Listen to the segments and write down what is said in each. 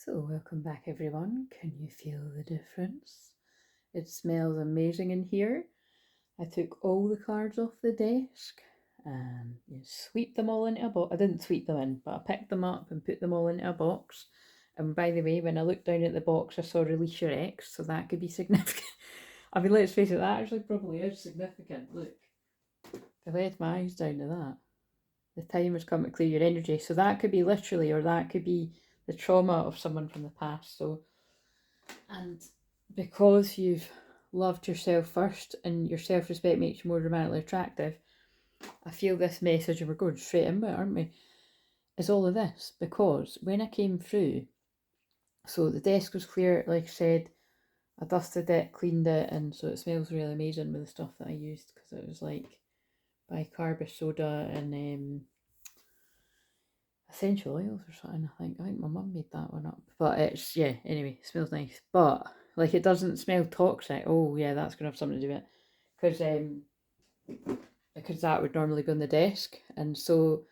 So welcome back everyone. Can you feel the difference? It smells amazing in here. I took all the cards off the desk and you sweep them all into a box. I didn't sweep them in, but I picked them up and put them all into a box. And by the way, when I looked down at the box, I saw release your ex, so that could be significant. I mean, let's face it, that actually probably is significant. Look, I laid my eyes down to that. The time has come to clear your energy. So that could be literally, or that could be the trauma of someone from the past. So, and because you've loved yourself first and your self-respect makes you more romantically attractive, I feel this message, and we're going straight into it, aren't we, is all of this. Because when I came through, so the desk was clear, like I said, I dusted it, cleaned it, and so it smells really amazing with the stuff that I used, because it was like bicarb soda and essential oils or something. I think my mum made that one up, but it's, yeah, anyway, it smells nice, but like it doesn't smell toxic. Oh yeah, that's gonna have something to do with it, because that would normally be on the desk, and so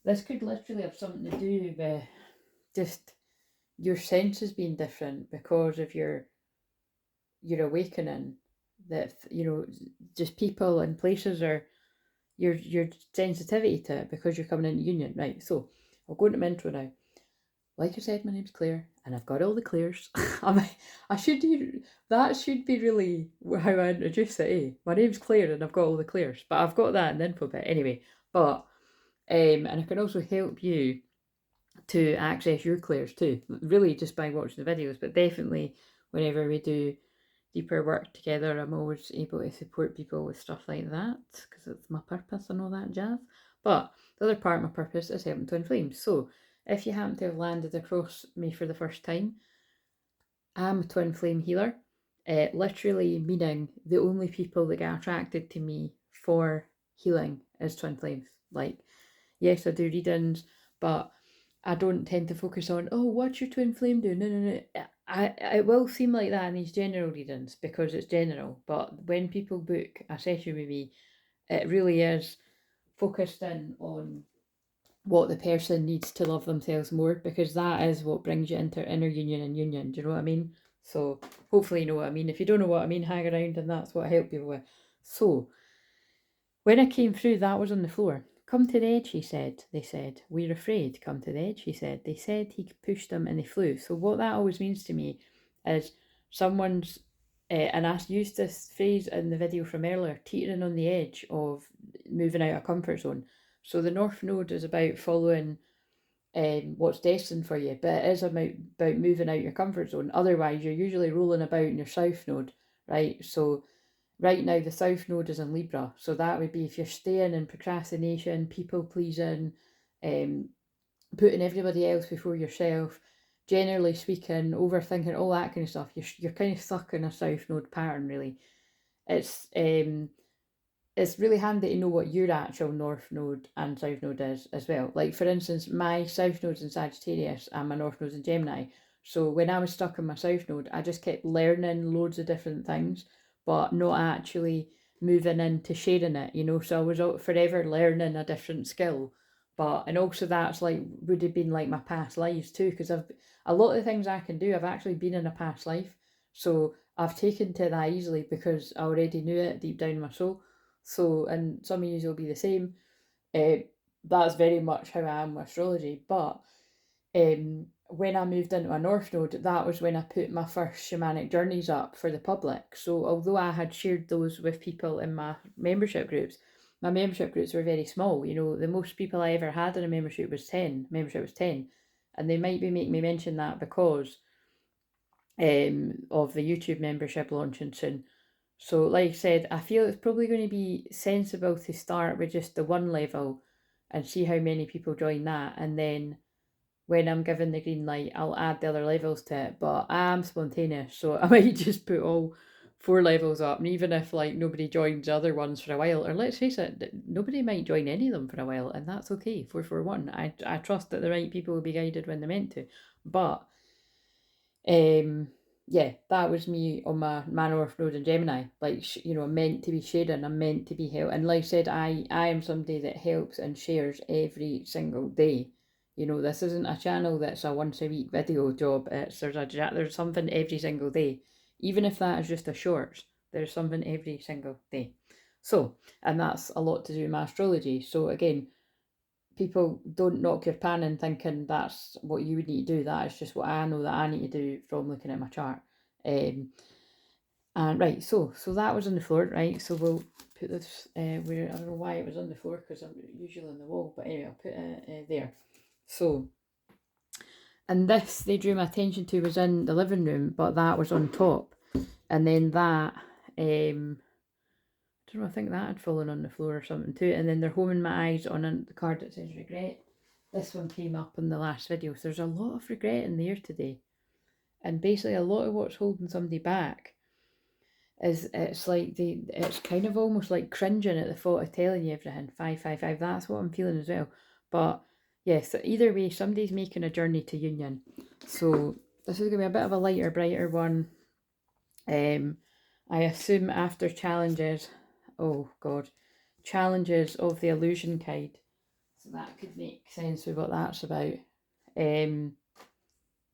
this could literally have something to do with just your senses being different because of your awakening, that just people and places are your sensitivity to it because you're coming into union, right? So I'll go into my intro now. Like I said, my name's Claire, and I've got all the Clairs. I should do that. Should be really how I introduce it. Eh? My name's Claire, and I've got all the Clairs, but I've got that in the info bit anyway. But and I can also help you to access your Clairs too. Really, just by watching the videos, but definitely whenever we do deeper work together, I'm always able to support people with stuff like that because it's my purpose and all that jazz. But the other part of my purpose is helping twin flames. So if you happen to have landed across me for the first time, I'm a twin flame healer, literally meaning the only people that get attracted to me for healing is twin flames. Like, yes, I do readings, but I don't tend to focus on, oh, what's your twin flame doing? No, no, no. It will seem like that in these general readings because it's general, but when people book a session with me, it really is focused in on what the person needs to love themselves more, because that is what brings you into inner union and union. Do you know what I mean? So hopefully you know what I mean. If you don't know what I mean, hang around and that's what I help people with. So when I came through, that was on the floor. Come to the edge, he said. They said, we're afraid. Come to the edge, he said. They said he pushed them and they flew. So what that always means to me is someone's, and I used this phrase in the video from earlier, teetering on the edge of moving out of comfort zone. So the North Node is about following what's destined for you, but it is about moving out your comfort zone. Otherwise, you're usually rolling about in your South Node, right? So right now the South Node is in Libra, so that would be if you're staying in procrastination, people pleasing, putting everybody else before yourself, generally speaking, overthinking, all that kind of stuff. You're kind of stuck in a South Node pattern, really. It's really handy to know what your actual North Node and South Node is as well. Like, for instance, my South Node's in Sagittarius and my North Node's in Gemini. So when I was stuck in my South Node, I just kept learning loads of different things, but not actually moving into sharing it, So I was forever learning a different skill. And also that's like, would have been like my past lives too, because a lot of the things I can do, I've actually been in a past life. So I've taken to that easily because I already knew it deep down in my soul. So, and some of you will be the same. That's very much how I am with astrology. But when I moved into a North Node, that was when I put my first shamanic journeys up for the public. So, although I had shared those with people in my membership groups were very small. The most people I ever had in a membership was 10. And they might be making me mention that because of the YouTube membership launching soon. So, like I said, I feel it's probably going to be sensible to start with just the one level and see how many people join that. And then when I'm given the green light, I'll add the other levels to it. But I am spontaneous, so I might just put all 4 levels up. And even if like nobody joins the other ones for a while, or let's face it, nobody might join any of them for a while, and that's okay. 441. I trust that the right people will be guided when they're meant to. But yeah, that was me on my North Node in Gemini. Like, I'm meant to be sharing, I'm meant to be help. And like I said, I am somebody that helps and shares every single day. You know, this isn't a channel that's a once a week video job. There's something every single day. Even if that is just a shorts, there's something every single day. So, and that's a lot to do with my astrology. So again, people don't knock your pan in thinking that's what you would need to do. That is just what I know that I need to do from looking at my chart. And right, so that was on the floor, right? So we'll put this where, I don't know why it was on the floor because I'm usually on the wall, but anyway, I'll put it there. So, and this they drew my attention to was in the living room, but that was on top, and then that I don't know, I think that had fallen on the floor or something too, and then they're homing my eyes on the card that says regret. This one came up in the last video, so there's a lot of regret in there today, and basically a lot of what's holding somebody back is it's kind of almost like cringing at the thought of telling you everything. 555, that's what I'm feeling as well. But yes, so either way, somebody's making a journey to union. So this is going to be a bit of a lighter, brighter one. I assume after challenges, oh god, challenges of the illusion kind. So that could make sense with what that's about.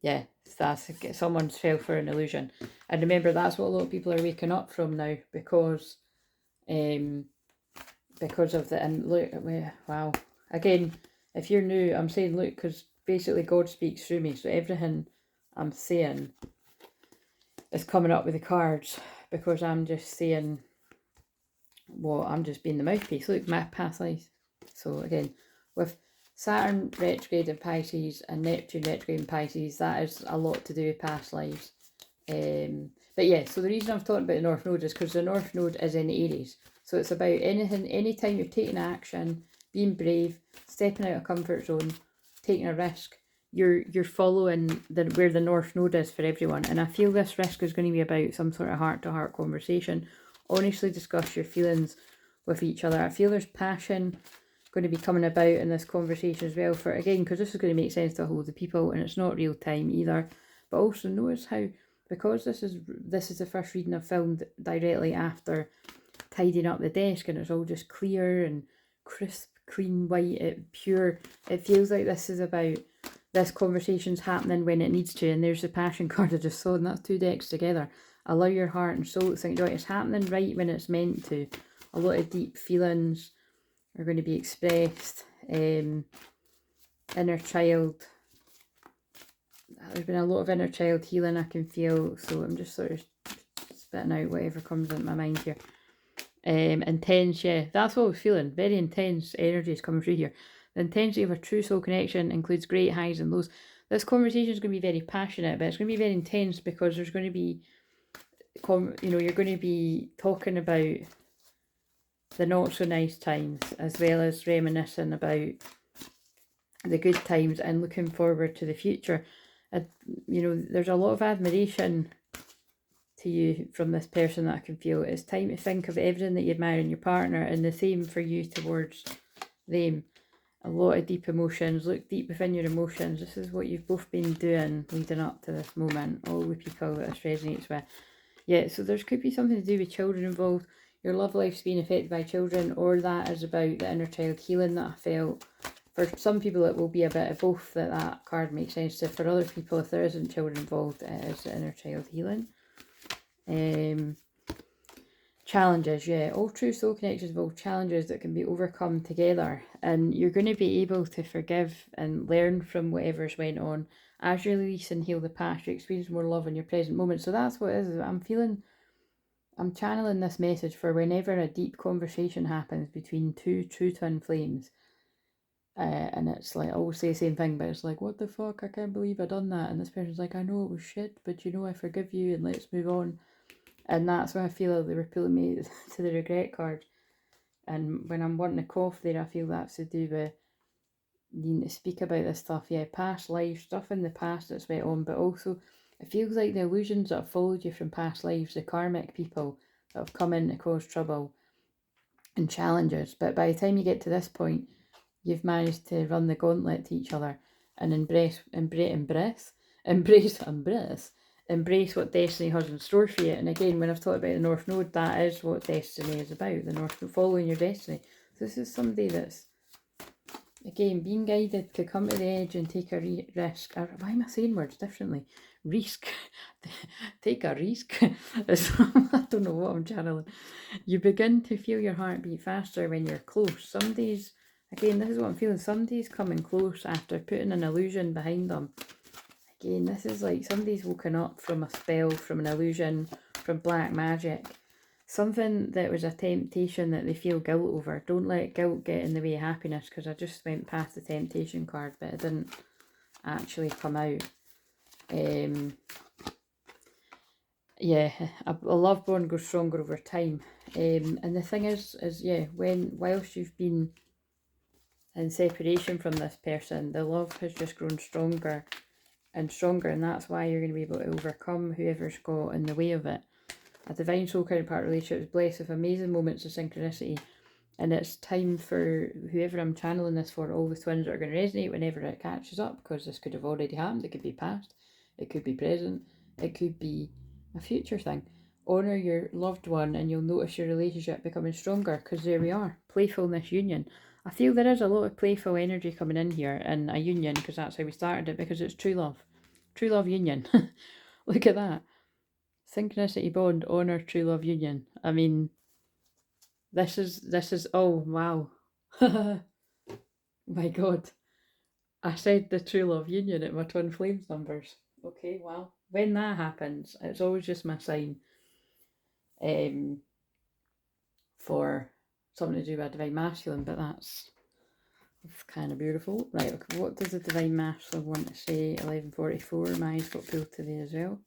Yeah, that's someone's fell for an illusion. And remember, that's what a lot of people are waking up from now because of the, and look, wow. Again, if you're new, I'm saying look, because basically God speaks through me. So everything I'm saying is coming up with the cards because I'm just saying, well, I'm just being the mouthpiece. Look, my past life. So again, with Saturn retrograde in Pisces and Neptune retrograde in Pisces, that is a lot to do with past lives. But yeah, so the reason I've talked about the North Node is because the North Node is in Aries. So it's about anytime you're taking action, being brave, stepping out of comfort zone, taking a risk, you're following where the North Node is for everyone. And I feel this risk is going to be about some sort of heart-to-heart conversation. Honestly discuss your feelings with each other. I feel there's passion going to be coming about in this conversation as well, for again, because this is going to make sense to a whole lot of people, and it's not real time either. But also notice how, because this is the first reading I've filmed directly after tidying up the desk, and it's all just clear and crisp, clean, white, pure. It feels like this is about this conversation's happening when it needs to, and there's the passion card I just saw, and that's 2 decks together. Allow your heart and soul to think, right, it's happening right when it's meant to. A lot of deep feelings are going to be expressed. Inner child. There's been a lot of inner child healing I can feel, so I'm just sort of spitting out whatever comes into my mind here. Intense, yeah, that's what I was feeling. Very intense energy is coming through here. The intensity of a true soul connection includes great highs and lows. This conversation is going to be very passionate, but it's going to be very intense because there's going to be, you're going to be talking about the not so nice times as well as reminiscing about the good times and looking forward to the future. There's a lot of admiration to you from this person that I can feel. It's time to think of everything that you admire in your partner, and the same for you towards them. A lot of deep emotions. Look deep within your emotions. This is what you've both been doing leading up to this moment. All the people that this resonates with. Yeah, so there could be something to do with children involved. Your love life's being affected by children, or that is about the inner child healing that I felt. For some people it will be a bit of both, that card makes sense to. For other people, if there isn't children involved, it is the inner child healing. Challenges, yeah. All true soul connections involve challenges that can be overcome together, and you're going to be able to forgive and learn from whatever's went on. As you release and heal the past, you experience more love in your present moment. So that's what it is. I'm channeling this message for whenever a deep conversation happens between two true twin flames. And it's like, I always say the same thing, but it's like, what the fuck, I can't believe I done that. And this person's like, I know it was shit, but I forgive you and let's move on. And that's when I feel like they were pulling me to the regret card. And when I'm wanting to cough there, I feel that's to do with needing to speak about this stuff. Yeah, past life, stuff in the past that's went on, but also it feels like the illusions that have followed you from past lives, the karmic people that have come in to cause trouble and challenges. But by the time you get to this point, you've managed to run the gauntlet to each other and embrace what destiny has in store for you. And again, when I've talked about the North Node, that is what destiny is about, the North Node, following your destiny. So this is somebody that's again, being guided to come to the edge and take a risk. Or, why am I saying words differently? Risk. Take a risk. I don't know what I'm channeling. You begin to feel your heartbeat faster when you're close. Some days, again, this is what I'm feeling. Some days coming close after putting an illusion behind them. Again, this is like somebody's woken up from a spell, from an illusion, from black magic. Something that was a temptation that they feel guilt over. Don't let guilt get in the way of happiness, because I just went past the temptation card, but it didn't actually come out. Yeah, a loved one goes stronger over time. And the thing is yeah, whilst you've been in separation from this person, the love has just grown stronger and stronger, and that's why you're going to be able to overcome whoever's got in the way of it. A divine soul counterpart relationship is blessed with amazing moments of synchronicity, and it's time for whoever I'm channeling this for, all the twins that are going to resonate whenever it catches up, because this could have already happened. It could be past, it could be present, it could be a future thing. Honour your loved one and you'll notice your relationship becoming stronger, because there we are, playfulness union. I feel there is a lot of playful energy coming in here in a union, because that's how we started it, because it's true love union. Look at that. Synchronicity bond, honour, true love union. I mean, this is oh wow. My god. I said the true love union at my twin flames numbers. Okay, wow. When that happens, it's always just my sign for something to do with a divine masculine, but that's kind of beautiful. Right, okay, what does the divine masculine want to say? 1144, my eyes got pulled today as well.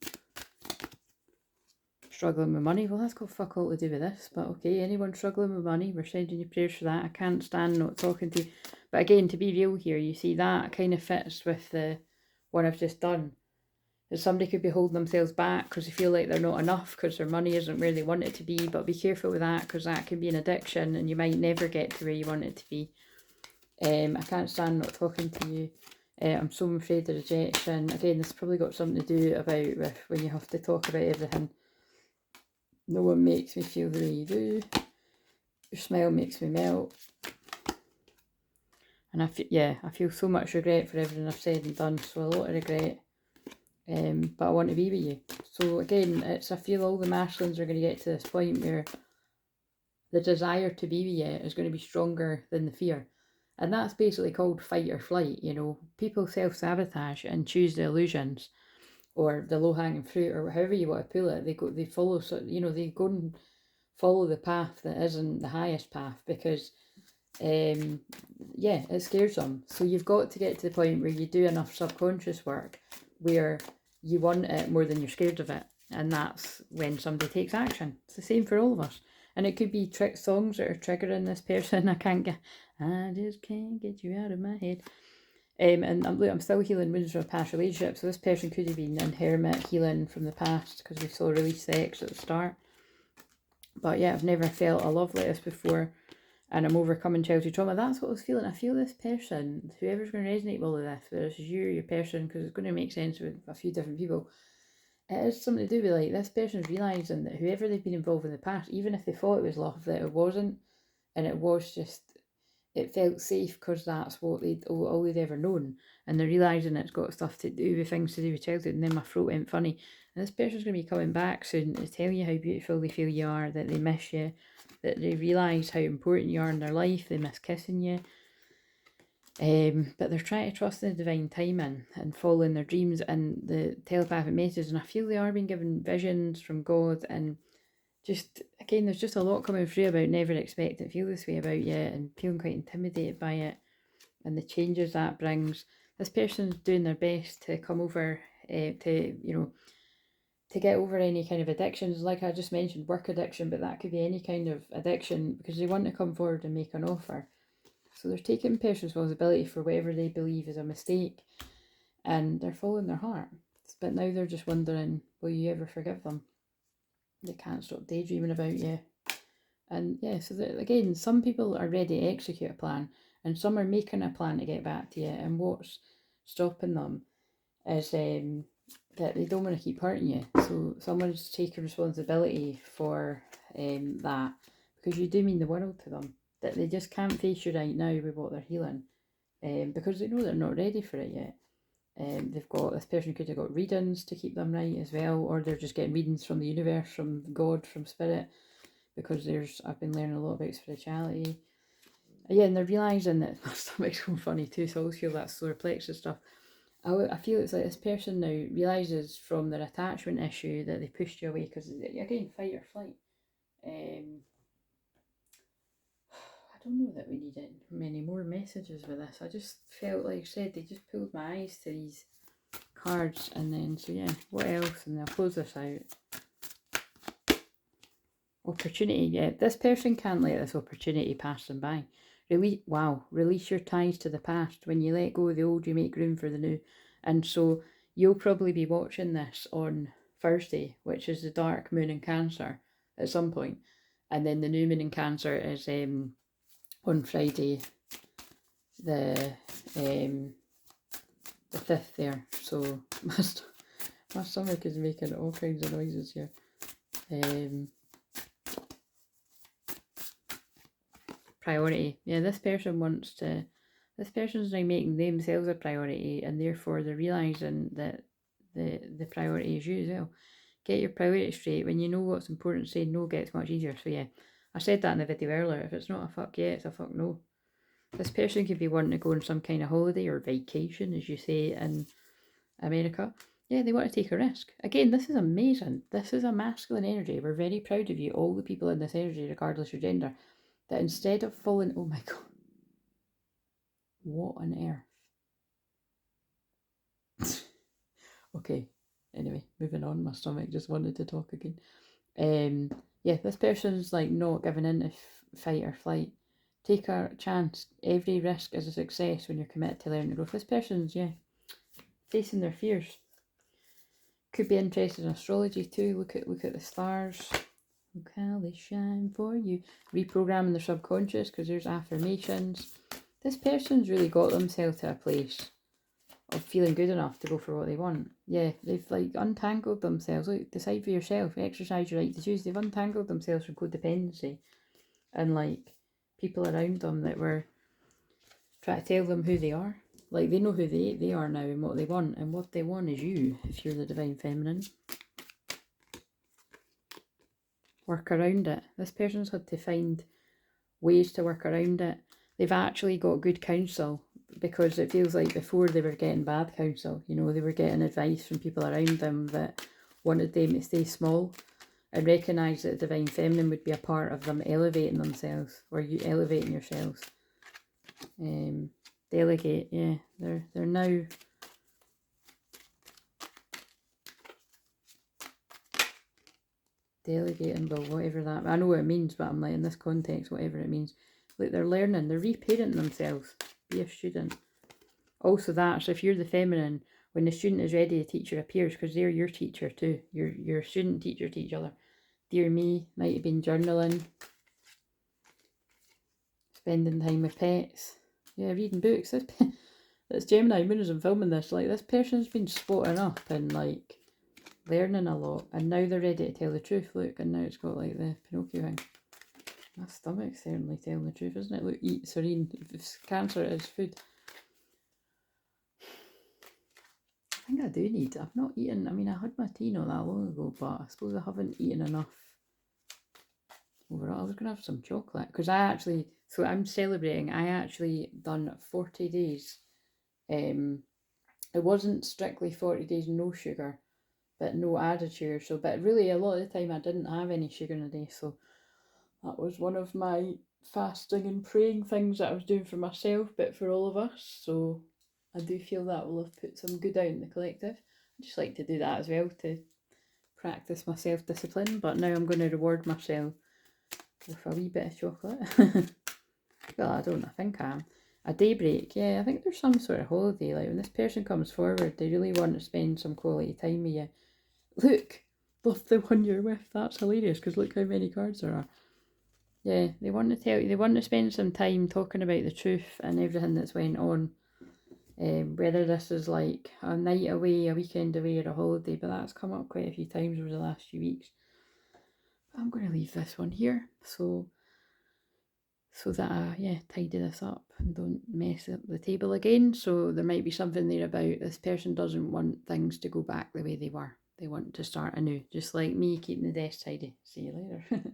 Struggling with money, well, that's got fuck all to do with this, but okay, anyone struggling with money, we're sending you prayers for that. I can't stand not talking to you, but again, to be real here, you see that kind of fits with the one I've just done. That somebody could be holding themselves back because they feel like they're not enough because their money isn't where they want it to be, but be careful with that, because that can be an addiction and you might never get to where you want it to be. I can't stand not talking to you. I'm so afraid of rejection. Again, this probably got something to do about with when you have to talk about everything. No one makes me feel the way you do. Your smile makes me melt. And I feel so much regret for everything I've said and done. So a lot of regret. But I want to be with you. So again, I feel all the masculines are going to get to this point where the desire to be with you is going to be stronger than the fear. And that's basically called fight or flight. You know, people self-sabotage and choose the illusions or the low-hanging fruit, or however you want to pull it. They follow, they go and follow the path that isn't the highest path, because it scares them. So you've got to get to the point where you do enough subconscious work where you want it more than you're scared of it, and that's when somebody takes action. It's the same for all of us, and it could be trick songs that are triggering this person. I just can't get you out of my head. And I'm still healing wounds from a past relationship, so this person could have been in hermit healing from the past, because we saw release the X at the start. But yeah, I've never felt a love like this before, and I'm overcoming childhood trauma. That's what I was feeling. I feel this person, whoever's going to resonate with all of this, whether it's you or your person, because it's going to make sense with a few different people, it has something to do with, like, this person's realising that whoever they've been involved in the past, even if they thought it was love, that it wasn't, and it was just, it felt safe because that's what all they'd ever known, and they're realising it's got stuff to do with things to do with childhood. And then my throat went funny, and this person's going to be coming back soon to tell you how beautiful they feel you are, that they miss you, that they realise how important you are in their life, they miss kissing you, but they're trying to trust in the divine timing and follow in their dreams and the telepathic messages. And I feel they are being given visions from God, and just, again, there's just a lot coming through about never expecting to feel this way about you, and feeling quite intimidated by it and the changes that brings. This person's doing their best to come over to get over any kind of addictions. Like I just mentioned, work addiction, but that could be any kind of addiction, because they want to come forward and make an offer. So they're taking personal responsibility for whatever they believe is a mistake, and they're following their heart. But now they're just wondering, will you ever forgive them? They can't stop daydreaming about you. And yeah, so again, some people are ready to execute a plan, and some are making a plan to get back to you, and what's stopping them is that they don't want to keep hurting you. So someone's taking responsibility for that, because you do mean the world to them, that they just can't face you right now with what they're healing. because they know they're not ready for it yet. This person could have got readings to keep them right as well, or they're just getting readings from the universe, from God, from spirit, because I've been learning a lot about spirituality. Yeah, and they're realising that my stomach's so funny too, so I always feel that solar plexus stuff. I feel it's like this person now realises from their attachment issue that they pushed you away, because again, fight or flight. I don't know that we need many more messages with this. I just felt, like I said, they just pulled my eyes to these cards, and then, so yeah, what else? And I'll close this out. Opportunity, yeah, this person can't let this opportunity pass them by. Release your ties to the past. When you let go of the old, you make room for the new. And so you'll probably be watching this on Thursday, which is the dark moon in Cancer at some point, and then the new moon in Cancer is on Friday, the 5th there. So my stomach is making all kinds of noises here. Priority. Yeah, this person's now making themselves a priority, and therefore they're realising that the priority is you as well. Get your priorities straight. When you know what's important, saying no gets much easier. So yeah, I said that in the video earlier. If it's not a fuck yeah, it's a fuck no. This person could be wanting to go on some kind of holiday or vacation, as you say in America. Yeah, they want to take a risk. Again, this is amazing. This is a masculine energy. We're very proud of you, all the people in this energy, regardless of gender, that instead of falling, oh my god, what on earth? Okay, anyway, moving on. My stomach just wanted to talk again. Yeah, this person's like not giving in to fight or flight. Take a chance. Every risk is a success when you're committed to learning growth. This person's, yeah, facing their fears. Could be interested in astrology too. Look at the stars. Look how they shine for you. Reprogramming their subconscious, because there's affirmations. This person's really got themselves to a place of feeling good enough to go for what they want. Yeah, they've like untangled themselves. Look, decide for yourself. Exercise your right to choose. They've untangled themselves from codependency and like people around them that were trying to tell them who they are. Like, they know who they are now and what they want. And what they want is you, if you're the Divine Feminine. Work around it. This person's had to find ways to work around it. They've actually got good counsel, because it feels like before they were getting bad counsel. You know, they were getting advice from people around them that wanted them to stay small and recognise that the Divine Feminine would be a part of them elevating themselves, or you elevating yourselves. Delegate, yeah, they're now delegating, well, whatever that, I know what it means, but I'm like, in this context, whatever it means, like they're learning, they're reparenting themselves. Be a student. Also that, so if you're the feminine, when the student is ready, the teacher appears, because they're your teacher too. Your student teacher to each other. Dear me, might have been journaling, spending time with pets, yeah, reading books. It's Gemini moon as I'm filming this. Like, this person's been spotting up and like learning a lot, and now they're ready to tell the truth. Look, and now it's got like the Pinocchio thing. My stomach's certainly telling the truth, isn't it? Look, eat serene. If Cancer is food. I think I do need. I've not eaten. I mean, I had my tea not that long ago, but I suppose I haven't eaten enough overall. I was going to have some chocolate, because so I'm celebrating. I actually done 40 days. It wasn't strictly 40 days no sugar, but no added sugar. So, but really a lot of the time I didn't have any sugar in a day. So that was one of my fasting and praying things that I was doing for myself, but for all of us. So I do feel that will have put some good out in the collective. I just like to do that as well, to practice my self-discipline. But now I'm going to reward myself with a wee bit of chocolate. Well, I don't. I think I am. A daybreak. Yeah, I think there's some sort of holiday. Like, when this person comes forward, they really want to spend some quality time with you. Look, love the one you're with. That's hilarious, because look how many cards there are. Yeah, they want to tell you, they want to spend some time talking about the truth and everything that's went on. Whether this is like a night away, a weekend away, or a holiday, but that's come up quite a few times over the last few weeks. I'm going to leave this one here. So so that I, yeah, tidy this up and don't mess up the table again. So there might be something there about this person doesn't want things to go back the way they were. They want to start anew, just like me keeping the desk tidy. See you later.